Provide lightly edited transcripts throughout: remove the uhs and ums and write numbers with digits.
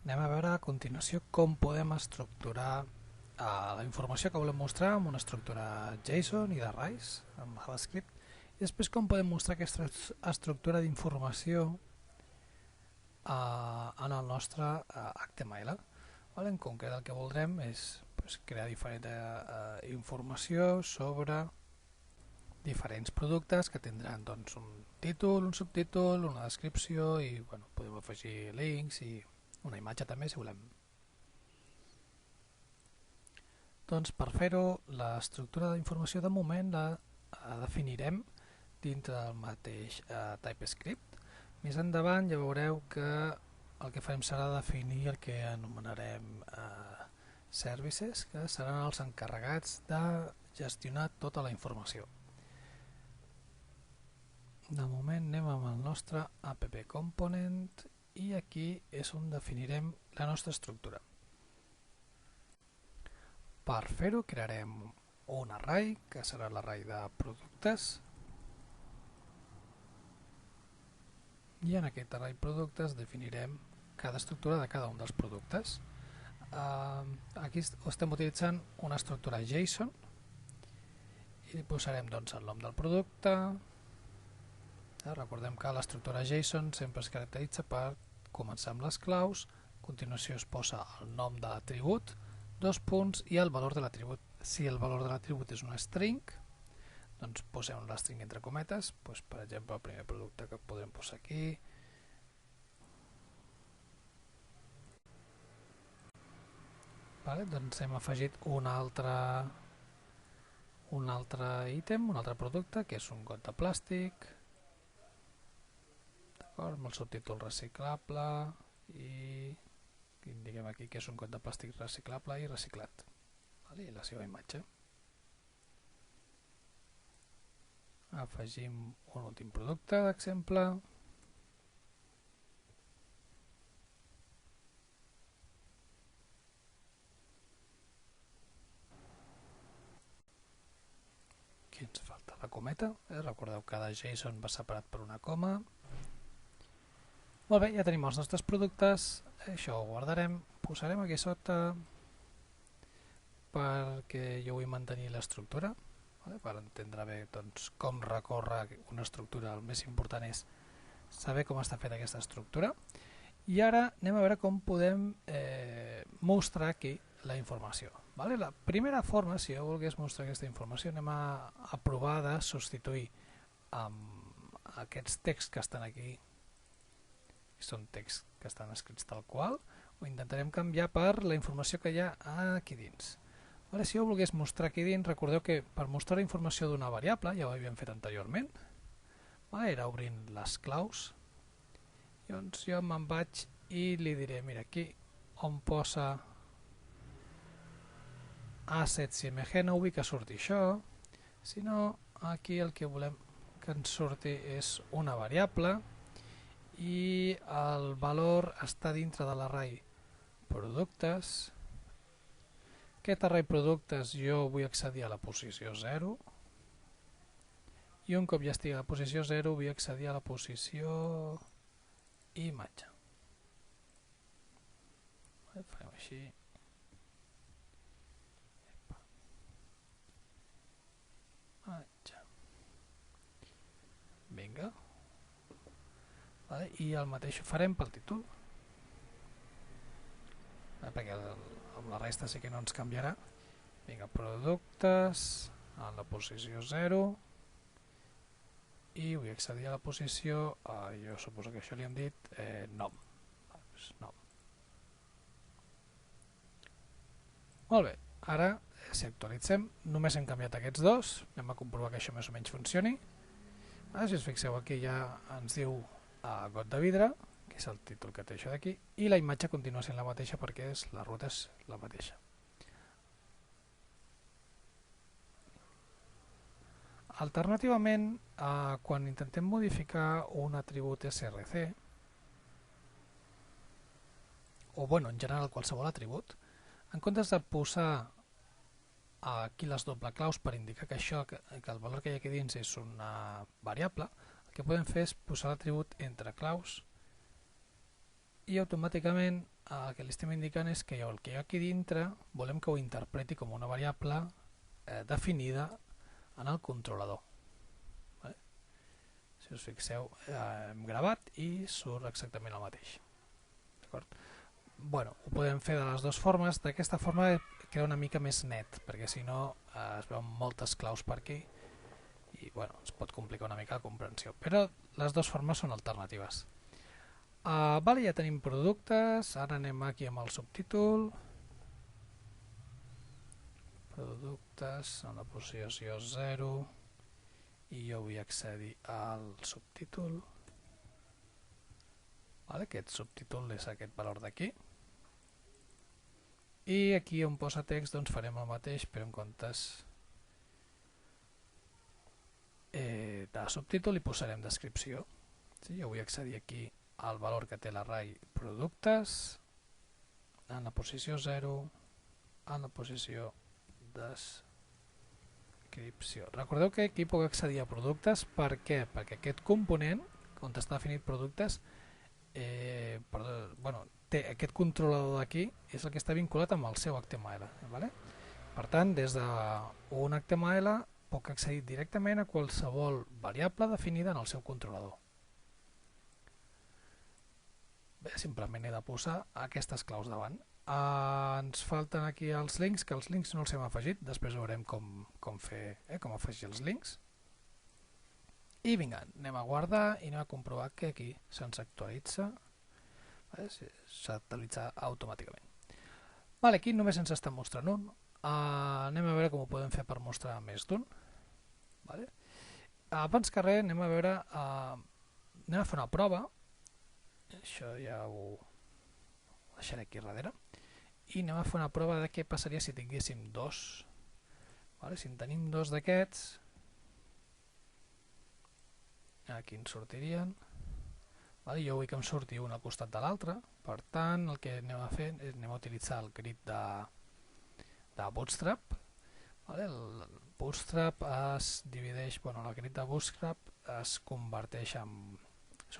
Anem a veure a continuació com podem estructurar la informació que volem mostrar amb una estructura JSON i d'arrays amb JavaScript i després com podem mostrar aquesta estructura d'informació en el nostre HTML. En concret el que voldrem és crear diferent informació sobre diferents productes que tindran un títol, un subtítol, una descripció i podem afegir links i una imatge també si volem. Per fer-ho, l'estructura d'informació de moment la definirem dintre del mateix TypeScript. Més endavant ja veureu que el que farem serà definir el que anomenarem services, que seran els encarregats de gestionar tota la informació. De moment anem amb el nostre app component i aquí és on definirem la nostra estructura. Per fer-ho crearem un array, que serà l'array de productes, i en aquest array productes definirem cada estructura de cada un dels productes. Aquí estem utilitzant una estructura JSON i li posarem el nom del producte. Recordem que l'estructura JSON sempre es caracteritza per començar amb les claus, a continuació es posa el nom de l'atribut, dos punts i el valor de l'atribut. Si el valor de l'atribut és una string, doncs posem la string entre cometes, per exemple el primer producte que podrem posar aquí. Doncs hem afegit un altre ítem, un altre producte, que és un got de plàstic, amb el subtítol reciclable i indiquem aquí que és un got de plàstic reciclable i reciclat, i la seva imatge. Afegim un últim producte d'exemple. Aquí ens falta la cometa. Recordeu que cada JSON va separat per una coma. Molt bé, ja tenim els nostres productes, això ho guardarem, posarem aquí sota perquè jo vull mantenir l'estructura, per entendre bé com recorre una estructura. El més important és saber com està feta aquesta estructura i ara anem a veure com podem mostrar aquí la informació. La primera forma, si jo volgués mostrar aquesta informació, anem a provar de substituir aquests texts que estan aquí, són texts que estan escrits tal qual, ho intentarem canviar per la informació que hi ha aquí dins. Si jo volgués mostrar aquí dins, recordeu que per mostrar la informació d'una variable, ja ho havíem fet anteriorment, era obrint les claus, llavors jo me'n vaig i li diré, mira aquí on posa assets.img no vull que surti això, sinó aquí el que volem que ens surti és una variable i el valor està dintre de l'array productes. Aquest array productes jo vull accedir a la posició 0 i un cop ja estigui a la posició 0 vull accedir a la posició imatge. Farem així. Vinga. I el mateix ho farem pel títol, perquè amb la resta sí que no ens canviarà. Vinga, productes a la posició 0 i vull accedir a la posició, jo suposo que això li hem dit nom. Molt bé, ara si actualitzem només hem canviat aquests dos, anem a comprovar que això més o menys funcioni. Si us fixeu aquí ja ens diu got de vidre, que és el títol que té això d'aquí, i la imatge continua sent la mateixa perquè la ruta és la mateixa. Alternativament, quan intentem modificar un atribut src, o en general qualsevol atribut, en comptes de posar aquí les doble claus per indicar que el valor que hi ha aquí dins és una variable, el que podem fer és posar l'atribut entre claus i automàticament el que li estem indicant és que el que hi ha aquí dintre volem que ho interpreti com una variable definida en el controlador. Vale? Si us fixeu, hem gravat i surt exactament el mateix. Bueno, ho podem fer de les dues formes. D'aquesta forma queda una mica més net, perquè si no es veuen moltes claus per aquí i bueno, es pot complicar una mica la comprensió, però les dues formes són alternatives. Vale, ja tenim productes, ara anem aquí amb el subtítol. Productes en la posició 0 i jo vull accedir al subtítol. Vale, aquest subtítol és aquest valor d'aquí. I aquí on posa text doncs farem el mateix, però en comptes de subtítol hi posarem descripció. Sí, jo vull accedir aquí al valor que té l'array productes, en la posició 0, en la posició descripció. Recordeu que aquí puc accedir a productes, per què? Perquè aquest component, on està definit productes, té aquest controlador d'aquí, és el que està vinculat amb el seu HTML. Vale? Per tant, des d'un HTML puc accedir directament a qualsevol variable definida en el seu controlador. Bé, simplement he de posar aquestes claus davant. Ens falten aquí els links, que els links no els hem afegit, després veurem com afegir els links. I vinga, anem a guardar i anem a comprovar que aquí se'ns actualitza, s'actualitza automàticament. Vale, aquí només ens està mostrant un. Anem a veure com ho podem fer per mostrar més d'un. Vale. Abans que res anem a veure, anem a fer una prova. Això ja ho deixaré aquí darrere. I anem a fer una prova de què passaria si tinguéssim dos. Vale, si en tenim dos d'aquests, aquí ens sortirien. Vale, jo vull que em surti un al costat de l'altre, per tant el que anem a fer és anem a utilitzar el grid de Bootstrap. Vale, el Bootstrap es divideix, el grid de Bootstrap es converteix en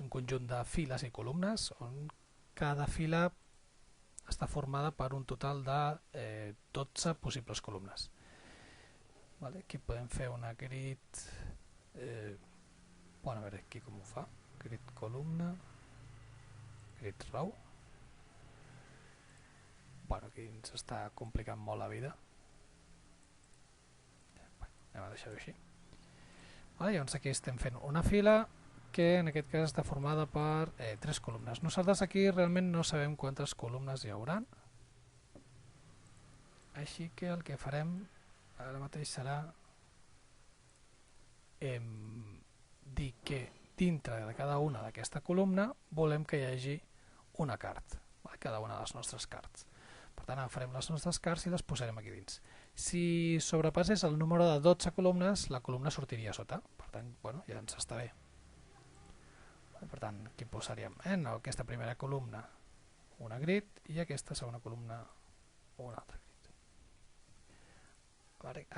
un conjunt de files i columnes on cada fila està formada per un total de 12 possibles columnes. Vale, aquí podem fer una grid, a veure aquí com ho fa, grid columna, grid row. Aquí ens està complicant molt la vida. Anem a deixar-ho així. Llavors aquí estem fent una fila que en aquest cas està formada per 3 columnes. Nosaltres aquí realment no sabem quantes columnes hi haurà, així que el que farem ara mateix serà dir que dintre de cada una d'aquesta columna volem que hi hagi una cart, cada una de les nostres carts. Per tant, agafarem les nostres carts i les posarem aquí dins. Si sobrepassés el número de 12 columnes, la columna sortiria a sota. Per tant, ja ens està bé. Per tant, aquí posaríem en aquesta primera columna una grid i aquesta segona columna una altra grid.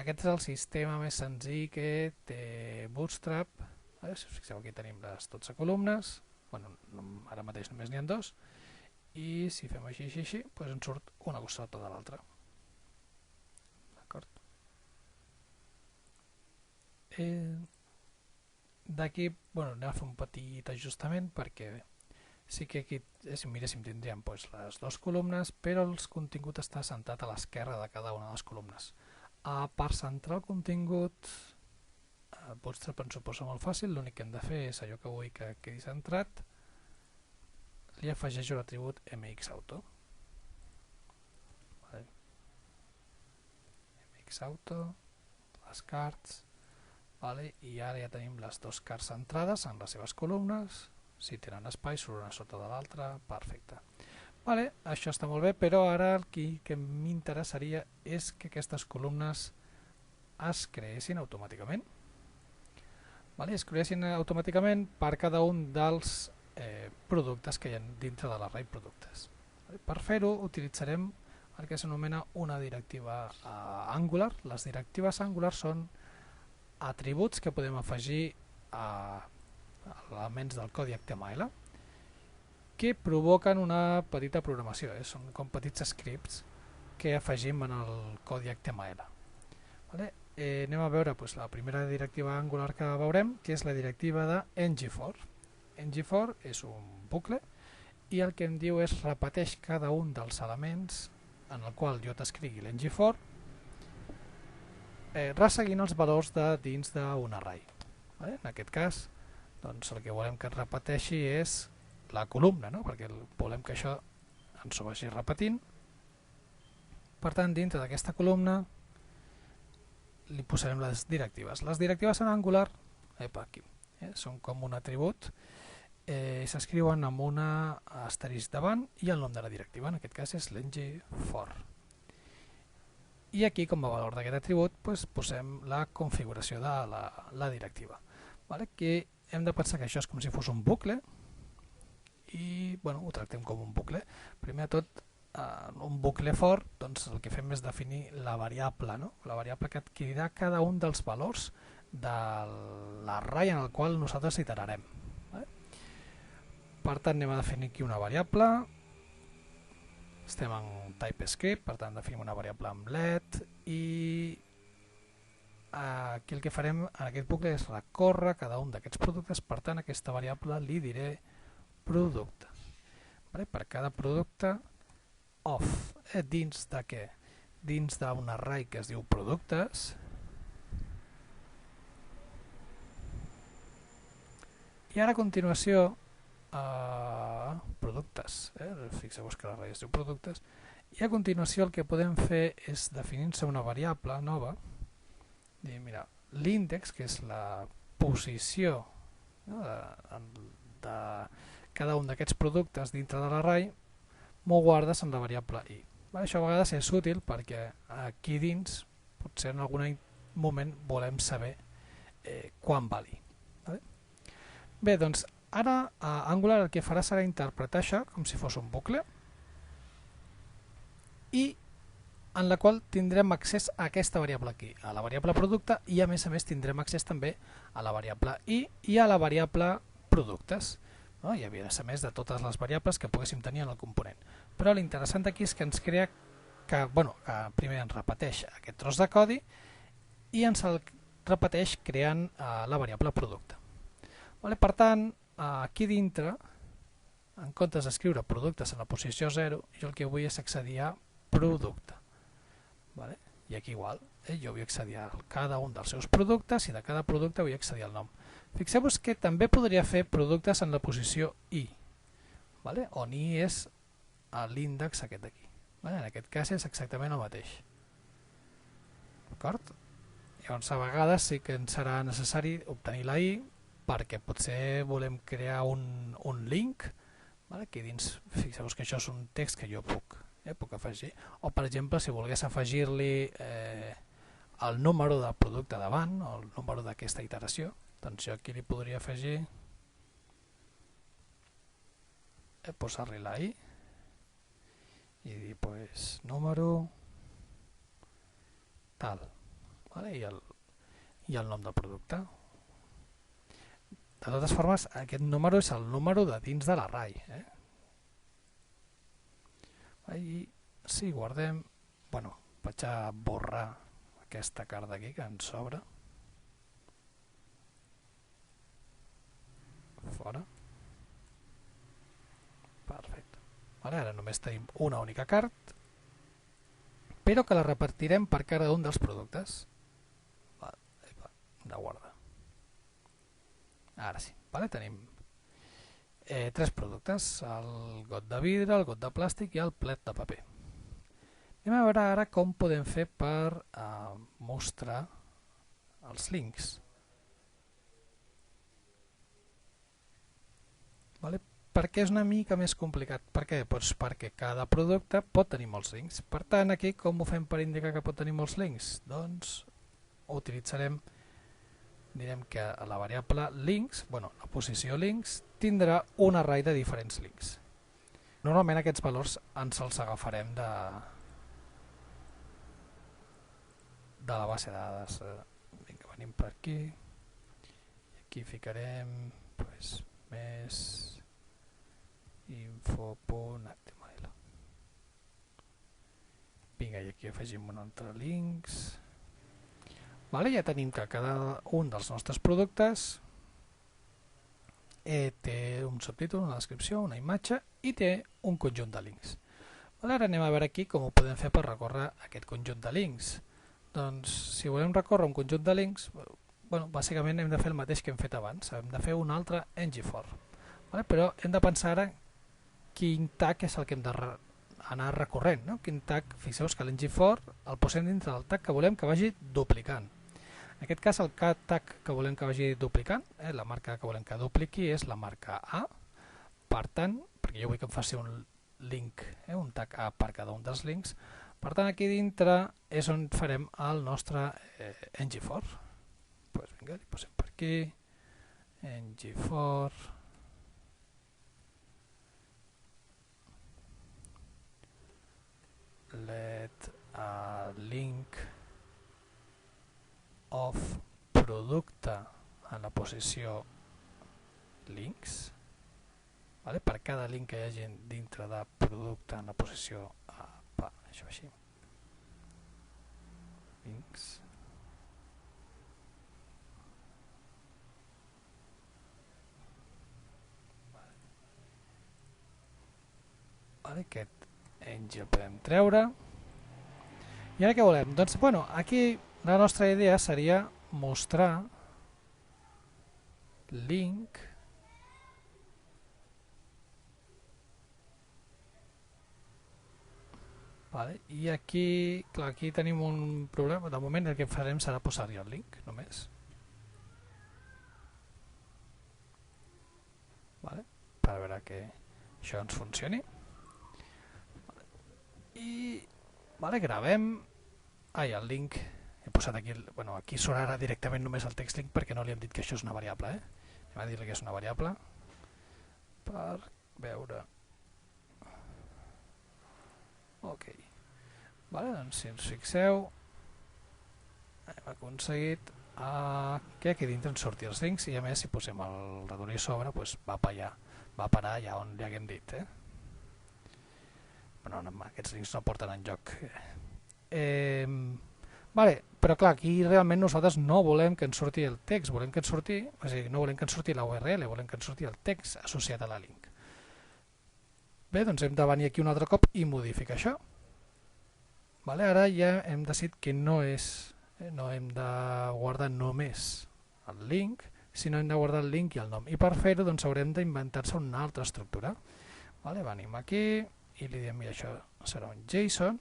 Aquest és el sistema més senzill que té Bootstrap. Si us fixeu, aquí tenim les 12 columnes, ara mateix només n'hi ha 2, i si fem així, doncs ens surt una costat de l'altra. D'acord? D'aquí, anem a fer un petit ajustament perquè sí que aquí, si miréssim, tindríem les dues columnes, però el contingut està centrat a l'esquerra de cada una de les columnes. Per centrar el contingut, Bootstrap ens ho posa molt fàcil, l'únic que hem de fer és allò que vull que quedi centrat, li afegeixo l'atribut mxauto. Mxauto, les carts, i ara ja tenim les dues carts centrades en les seves columnes, si tenen espai surt una sota de l'altra, perfecte. Això està molt bé, però ara el que m'interessaria és que aquestes columnes es creessin automàticament. Es creessin automàticament per cada un dels productes que hi ha dintre de l'array productes. Per fer-ho utilitzarem el que s'anomena una directiva Angular. Les directives Angular són atributs que podem afegir a elements del codi HTML que provoquen una petita programació, són com petits scripts que afegim en el codi HTML. Vale? Anem a veure la primera directiva Angular que veurem, que és la directiva de ng4. ng4 és un bucle i el que em diu és repeteix cada un dels elements en el qual jo t'escrigui l'ng4 resseguint els valors de dins d'un array. Vale? En aquest cas, doncs, el que volem que es repeteixi és la columna, no? Perquè volem que això ens ho vagi repetint. Per tant, dintre d'aquesta columna li posarem les directives. Les directives en Angular aquí, són com un atribut, s'escriuen amb una asterisc davant i el nom de la directiva, en aquest cas és l'ng4. I aquí, com a valor d'aquest atribut, posem la configuració de la directiva. Vale? Que hem de pensar que això és com si fos un bucle i ho tractem com un bucle. Primer de tot, un bucle for, doncs el que fem és definir la variable, no? La variable que adquirirà cada un dels valors de l'array en el qual nosaltres iterarem. Vale? Per tant, anem a definir aquí una variable. Estem en TypeScript, per tant definim una variable amb let i aquí el que farem en aquest bucle és recórrer cada un d'aquests productes, per tant a aquesta variable li diré producte. Vale? Per cada producte of, dins de què? Dins d'un array que es diu productes, i ara a continuació productes, fixeu-vos que l'array es diu productes, i a continuació el que podem fer és definir-se una variable nova, dir, mira, l'índex, que és la posició de cada un d'aquests productes dintre de l'array, m'ho guardes en la variable i. Això a vegades és útil perquè aquí dins potser en algun moment volem saber quan vali. Bé, doncs ara Angular el que farà serà interpretar això com si fos un bucle i en la qual tindrem accés a aquesta variable aquí, a la variable producte, i a més tindrem accés també a la variable i a la variable productes. Hi havia de ser més de totes les variables que poguéssim tenir en el component. Però l'interessant aquí és que ens crea que primer ens repeteix aquest tros de codi i ens el repeteix creant la variable producte. Per tant, aquí dintre, en comptes d'escriure productes en la posició 0, jo el que vull és accedir a producte. I aquí igual, jo vull accedir a cada un dels seus productes i de cada producte vull accedir al nom. Fixeu-vos que també podria fer productes en la posició i, on i és l'índex aquest d'aquí. En aquest cas és exactament el mateix. D'acord? Llavors a vegades sí que ens serà necessari obtenir la i perquè potser volem crear un link. Aquí dins, fixeu-vos que això és un text que jo puc afegir, o per exemple si volgués afegir-li el número de producte davant, o el número d'aquesta iteració, doncs jo aquí li podria afegir, posar-li la i dir número tal, i el nom del producte. De totes formes, aquest número és el número de dins de l'array. I si guardem, vaig a borrar aquesta carta aquí que ens sobra. Fora. Perfecte. Ara només tenim una única carta, però que la repartirem per cada un dels productes. De guardar. Ara sí, tenim 3 productes, el got de vidre, el got de plàstic i el plet de paper. Anem a veure ara com podem fer per mostrar els links. Per què és una mica més complicat? Per què? Perquè cada producte pot tenir molts links. Per tant, aquí com ho fem per indicar que pot tenir molts links? Doncs utilitzarem, direm que a la variable links, la posició links, tindrà un array de diferents links. Normalment aquests valors ens els agafarem de la base de dades. Vinga, venim per aquí, i aquí ficarem més info.html. Vinga, i aquí afegim un altre links. Vale, ja tenim que cada un dels nostres productes té un subtítol, una descripció, una imatge i té un conjunt de links. Vale, ara anem a veure aquí com ho podem fer per recórrer aquest conjunt de links. Doncs si volem recórrer un conjunt de links, bueno, bàsicament hem de fer el mateix que hem fet abans, hem de fer un altre ng-for. Vale, però hem de pensar ara quin tag és el que hem d'anar recorrent. No? Quin tag, fixeu que l'ng-for el posem dintre del tag que volem que vagi duplicant. En aquest cas el tag que volem que vagi duplicant, la marca que volem que dupliqui és la marca A. Per tant, perquè jo vull que em faci un link, un tag A per cada un dels links, per tant aquí dintre és on farem el nostre ng-for. Pues vinga, li posem per aquí, ng-for, let a link of producte en la posició links. Vale? Per cada link que hi hagi dintre de producte en la posició això així. Links. Vale, aquest ng el podem treure. I ara què volem? Doncs, bueno, aquí la nostra idea seria mostrar link vale? I aquí, clar, aquí tenim un problema. De moment el que farem serà posar-hi el link només. Vale? Per veure que això ens funcioni. I vale, gravem el link. He posat aquí, bueno, aquí sonarà directament només el text link perquè no li hem dit que això és una variable. Anem a dir-li que és una variable per veure. Ok. Vale, doncs si ens fixeu hem aconseguit que aquí dintre ens surti els links i a més si posem el redolí a sobre doncs va parar allà on li haguem dit. Bueno, aquests links no porten enlloc. Vale, però clar, aquí realment nosaltres no volem que ens surti el text, volem que ens surti, és a dir, no volem que ens surti la URL, volem que ens surti el text associat a la link. Bé, doncs hem de venir aquí un altre cop i modificar això. Vale, ara ja hem decidit que no hem de guardar només el link, sinó hem de guardar el link i el nom. I per fer-ho doncs haurem d'inventar-se una altra estructura. Vale, venim aquí i li diem que això serà un JSON,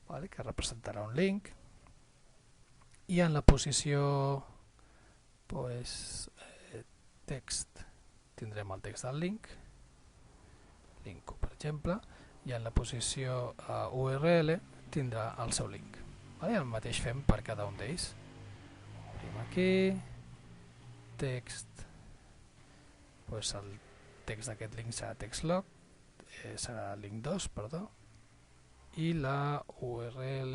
vale, que representarà un link, i en la posició pues, text tindrem el text del link, link 1 per exemple, i en la posició URL tindrà el seu link. Vale, el mateix fem per cada un d'ells. Obrim aquí, text, pues el text d'aquest link serà textlog, serà link 2, perdó, i la URL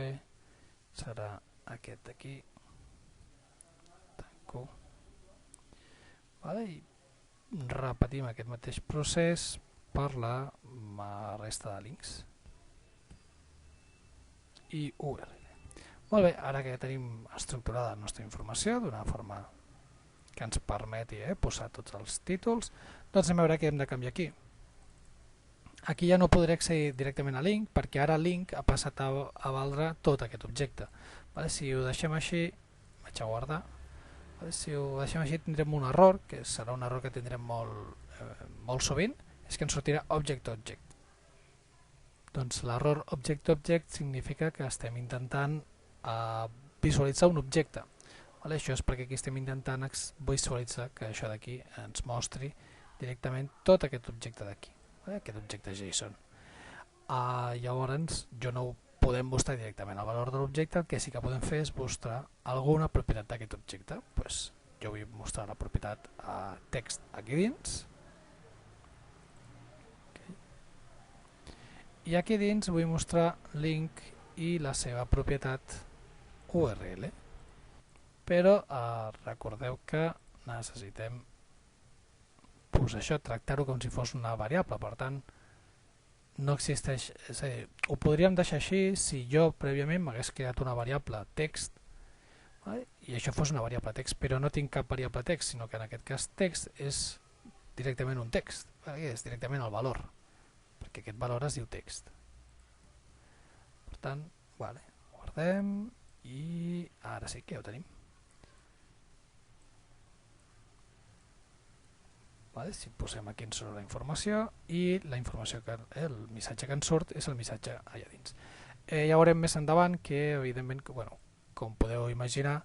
serà aquest d'aquí. Tanco. Vale, i repetim aquest mateix procés per la resta de links i URL. Molt bé, ara que tenim estructurada la nostra informació d'una forma que ens permeti posar tots els títols, doncs anem a veure què hem de canviar aquí. Aquí ja no podré accedir directament a link perquè ara link ha passat a valdre tot aquest objecte. Vale, si ho deixem així, vaig a guardar, vale, si ho deixem així tindrem un error, que serà un error que tindrem molt sovint, és que ens sortirà object-object. Doncs l'error object-object significa que estem intentant visualitzar un objecte. Vale, això és perquè aquí estem intentant visualitzar que això d'aquí ens mostri directament tot aquest objecte d'aquí. Aquest objecte JSON. Llavors jo no podem mostrar directament el valor de l'objecte, el que sí que podem fer és mostrar alguna propietat d'aquest objecte. Pues jo vull mostrar la propietat text aquí dins, i aquí dins vull mostrar link i la seva propietat URL, però recordeu que necessitem pues això, tractar-ho com si fos una variable, per tant no existeix, és a dir, ho podríem deixar així si jo prèviament m'hagués creat una variable text, vale? I això fos una variable text, però no tinc cap variable text, sinó que en aquest cas text és directament un text, vale? És directament el valor, perquè aquest valor es diu text. Per tant, vale, guardem i ara sí que ja ho tenim. Vale, si posem aquí ens surt la informació i la informació que el missatge que ens surt és el missatge allà dins. Ja veurem més endavant que, evidentment, bueno, com podeu imaginar,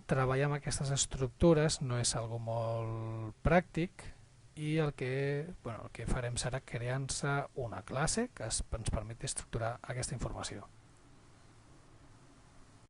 treballar amb aquestes estructures no és algo molt pràctic i el que farem serà crear-se una classe que ens permeti estructurar aquesta informació.